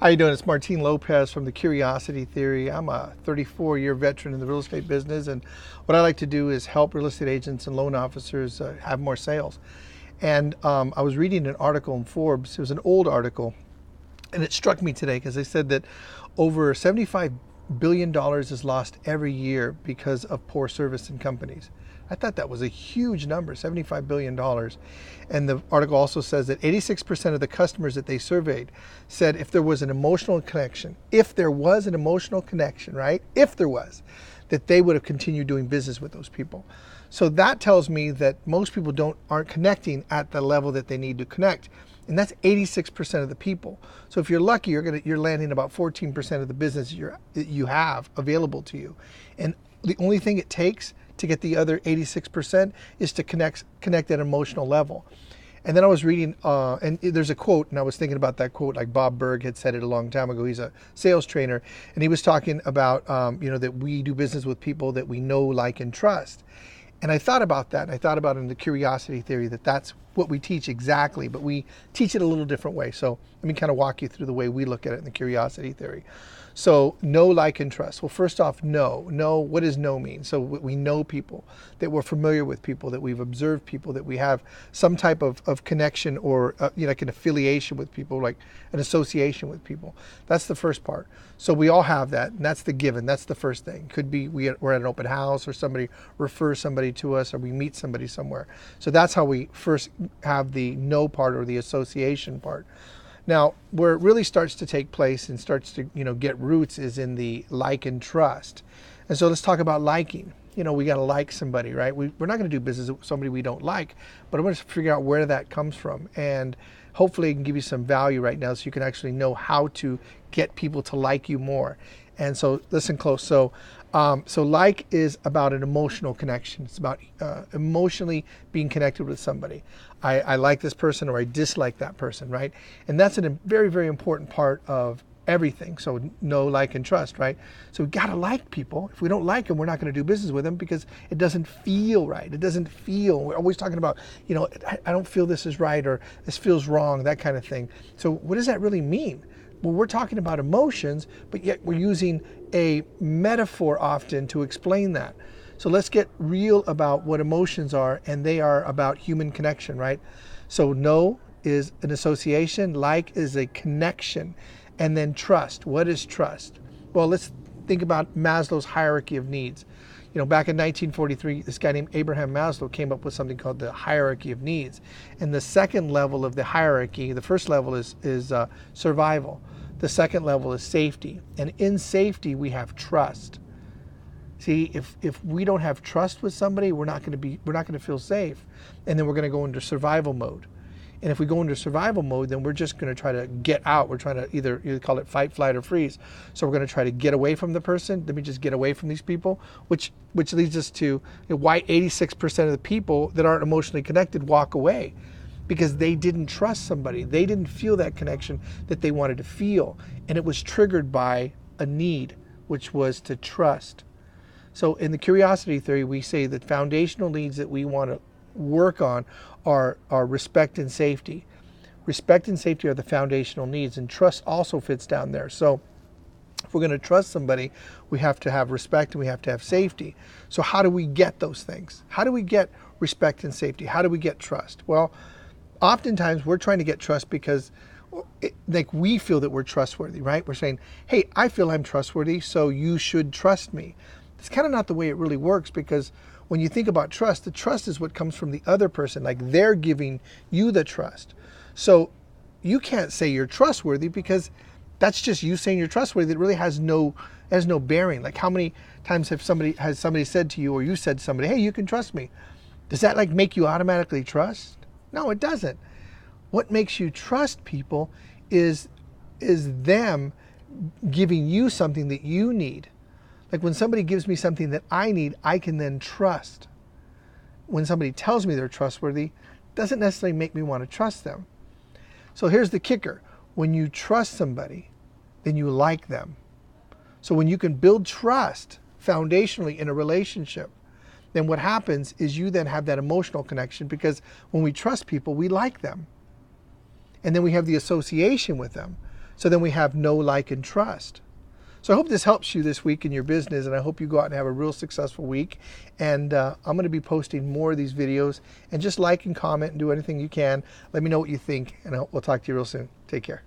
How you doing? It's Martin Lopez from the Curiosity Theory. I'm a 34-year veteran in the real estate business, and what I like to do is help real estate agents and loan officers have more sales. And I was reading an article in Forbes. It was an old article, and it struck me today because they said that over $75 billion is lost every year because of poor service in companies. I thought that was a huge number, $75 billion. And the article also says that 86% of the customers that they surveyed said if there was an emotional connection, right? If there was, that they would have continued doing business with those people. So that tells me that most people aren't connecting at the level that they need to connect. And that's 86% of the people. So if you're lucky, you're landing about 14% of the business you have available to you. And the only thing it takes to get the other 86% is to connect at an emotional level. And then I was reading, and there's a quote, and I was thinking about that quote, like Bob Berg had said it a long time ago. He's a sales trainer, and he was talking about, that we do business with people that we know, like, and trust. And I thought about that, and I thought about in the Curiosity Theory that that's what we teach exactly, but we teach it a little different way. So let me kind of walk you through the way we look at it in the Curiosity Theory. So know, like, and trust. Well, first off, know. What does know mean? So we know people, that we're familiar with people, that we've observed people, that we have some type of connection or like an affiliation with people, like an association with people. That's the first part. So we all have that, and that's the given. That's the first thing. Could be we're at an open house, or somebody refers somebody to us, or we meet somebody somewhere. So that's how we first have the know part, or the association part. Now, where it really starts to take place and starts to, get roots is in the like and trust. And so let's talk about liking. We got to like somebody, right? We're not going to do business with somebody we don't like, but I want to figure out where that comes from. And hopefully it can give you some value right now so you can actually know how to get people to like you more. And so listen close. So like is about an emotional connection. It's about emotionally being connected with somebody. I like this person, or I dislike that person, right? And that's a very, very important part of everything. So know, like, and trust, right? So we got to like people. If we don't like them, we're not going to do business with them because it doesn't feel right. It doesn't feel, we're always talking about, I don't feel this is right, or this feels wrong, that kind of thing. So what does that really mean? Well, we're talking about emotions, but yet we're using a metaphor often to explain that. So let's get real about what emotions are, and they are about human connection, right? So know is an association, like is a connection, and then trust. What is trust? Well, let's think about Maslow's hierarchy of needs. Back in 1943, this guy named Abraham Maslow came up with something called the hierarchy of needs. And the second level of the hierarchy, the first level is survival. The second level is safety. And in safety, we have trust. See, if we don't have trust with somebody, we're not going to feel safe. And then we're going to go into survival mode. And if we go into survival mode, then we're just going to try to get out. We're trying to either call it fight, flight, or freeze. So we're going to try to get away from the person. Let me just get away from these people, which leads us to why 86% of the people that aren't emotionally connected walk away, because they didn't trust somebody. They didn't feel that connection that they wanted to feel. And it was triggered by a need, which was to trust. So in the Curiosity Theory, we say that foundational needs that we want to work on are respect and safety. Respect and safety are the foundational needs, and trust also fits down there. So if we're going to trust somebody, we have to have respect and we have to have safety. So how do we get those things? How do we get respect and safety? How do we get trust? Well, oftentimes we're trying to get trust because we feel that we're trustworthy, right? We're saying, hey, I feel I'm trustworthy, so you should trust me. It's kind of not the way it really works, because when you think about trust, the trust is what comes from the other person, like they're giving you the trust. So you can't say you're trustworthy because that's just you saying you're trustworthy. That really has no bearing. Like, how many times has somebody said to you, or you said to somebody, hey, you can trust me? Does that make you automatically trust? No, it doesn't. What makes you trust people is them giving you something that you need. Like when somebody gives me something that I need, I can then trust. When somebody tells me they're trustworthy, doesn't necessarily make me want to trust them. So here's the kicker. When you trust somebody, then you like them. So when you can build trust foundationally in a relationship, then what happens is you then have that emotional connection, because when we trust people, we like them. And then we have the association with them. So then we have know, like, and trust. So I hope this helps you this week in your business, and I hope you go out and have a real successful week. And I'm going to be posting more of these videos. And just like and comment and do anything you can. Let me know what you think, and we'll talk to you real soon. Take care.